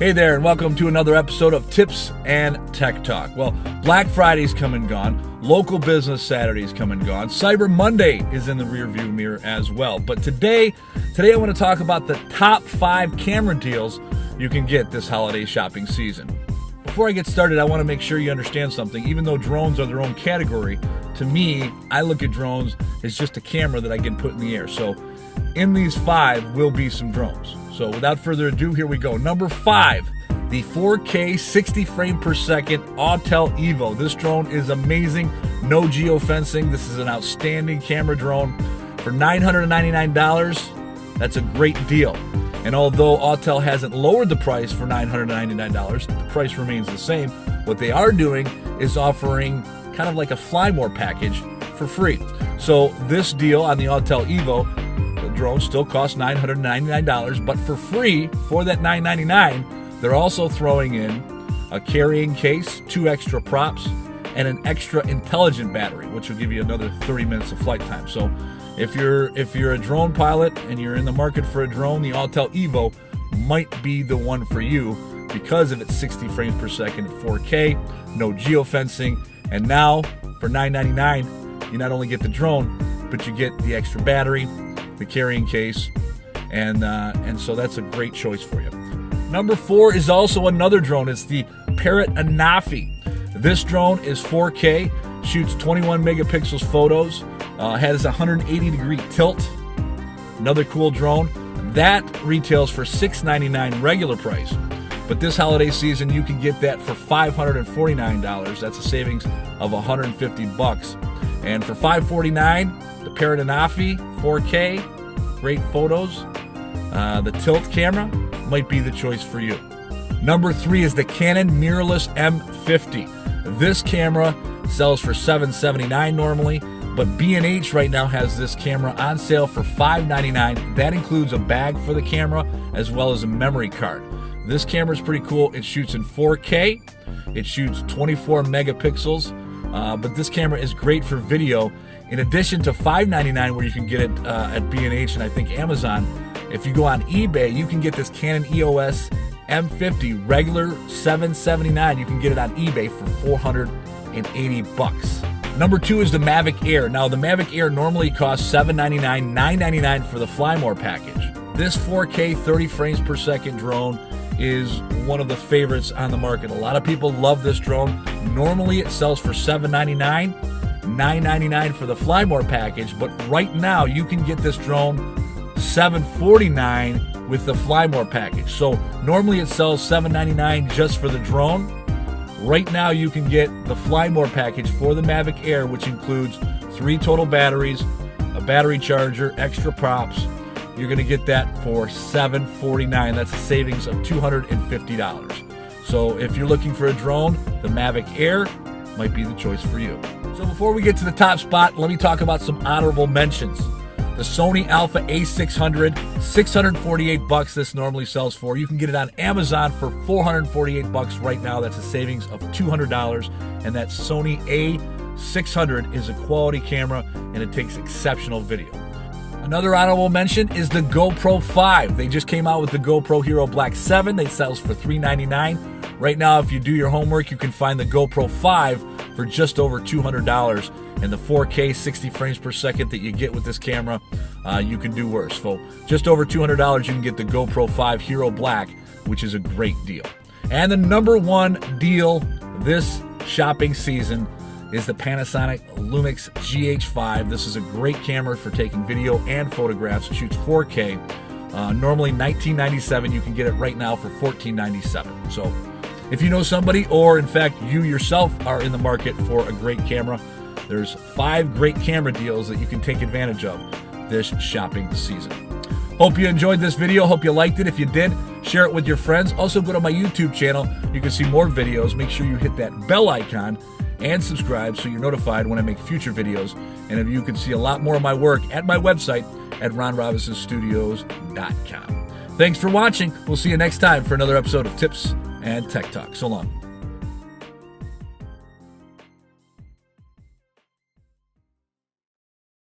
Hey there, and welcome to another episode of Tips and Tech Talk. Well, Black Friday's come and gone, local business Saturday's come and gone, Cyber Monday is in the rearview mirror as well. But today I want to talk about the top 5 camera deals you can get this holiday shopping season. Before I get started, I want to make sure you understand something. Even though drones are their own category, to me, I look at drones as just a camera that I can put in the air. So in these 5 will be some drones. So without further ado, here we go. Number 5, the 4K 60 frame per second Alltel Evo. This drone is amazing. No geo-fencing. This is an outstanding camera drone. For $999, that's a great deal. And although Autel hasn't lowered the price for $999, the price remains the same. What they are doing is offering kind of like a Fly More package for free. So this deal on the Autel Evo, the drone still costs $999, but for free, for that $999, they're also throwing in a carrying case, 2 extra props, and an extra intelligent battery, which will give you another 30 minutes of flight time. So if you're a drone pilot and you're in the market for a drone, the Autel Evo might be the one for you because of its 60 frames per second at 4K, no geofencing, and now for $999, you not only get the drone, but you get the extra battery, the carrying case, and so that's a great choice for you. Number 4 is also another drone. It's the Parrot Anafi. This drone is 4K, shoots 21 megapixels photos, has a 180-degree tilt. Another cool drone. That retails for $699 regular price. But this holiday season, you can get that for $549. That's a savings of $150. And for $549, the Parrot Anafi 4K, great photos. The tilt camera might be the choice for you. Number 3 is the Canon mirrorless M50. This camera sells for $779 normally, but B&H right now has this camera on sale for $599. That includes a bag for the camera as well as a memory card. This camera is pretty cool. It shoots in 4K. It shoots 24 megapixels, but this camera is great for video. In addition to $599, where you can get it at B&H and I think Amazon, if you go on eBay, you can get this Canon EOS M50 regular $779. You can get it on eBay for $480. Number 2 is the Mavic Air. Now, the Mavic Air normally costs $799, $999 for the Fly More package. This 4K 30 frames per second drone is one of the favorites on the market. A lot of people love this drone. Normally, it sells for $799, $999 for the Fly More package, but right now you can get this drone $749 with the Fly More package. So normally it sells $799 just for the drone. Right now you can get the Fly More package for the Mavic Air, which includes 3 total batteries, a battery charger, extra props. You're going to get that for $749. That's a savings of $250. So if you're looking for a drone, the Mavic Air might be the choice for you. So before we get to the top spot, let me talk about some honorable mentions. The Sony Alpha A600, $648 this normally sells for. You can get it on Amazon for $448 right now. That's a savings of $200. And that Sony A600 is a quality camera and it takes exceptional video. Another honorable mention is the GoPro 5. They just came out with the GoPro Hero Black 7. They sells for $399. Right now, if you do your homework, you can find the GoPro 5 for just over $200. And the 4K 60 frames per second that you get with this camera, you can do worse. So just over $200, you can get the GoPro 5 Hero Black, which is a great deal. And the number 1 deal this shopping season is the Panasonic Lumix GH5. This is a great camera for taking video and photographs. It shoots 4K. Normally $1997. You can get it right now for $1497. So if you know somebody, or in fact you yourself are in the market for a great camera, there's 5 great camera deals that you can take advantage of this shopping season. Hope you enjoyed this video. Hope you liked it. If you did, share it with your friends. Also go to my YouTube channel. You can see more videos. Make sure you hit that bell icon and subscribe so you're notified when I make future videos. And if you can see a lot more of my work at my website at ronrobinsonstudios.com. Thanks for watching. We'll see you next time for another episode of Tips and Tech Talk. So long.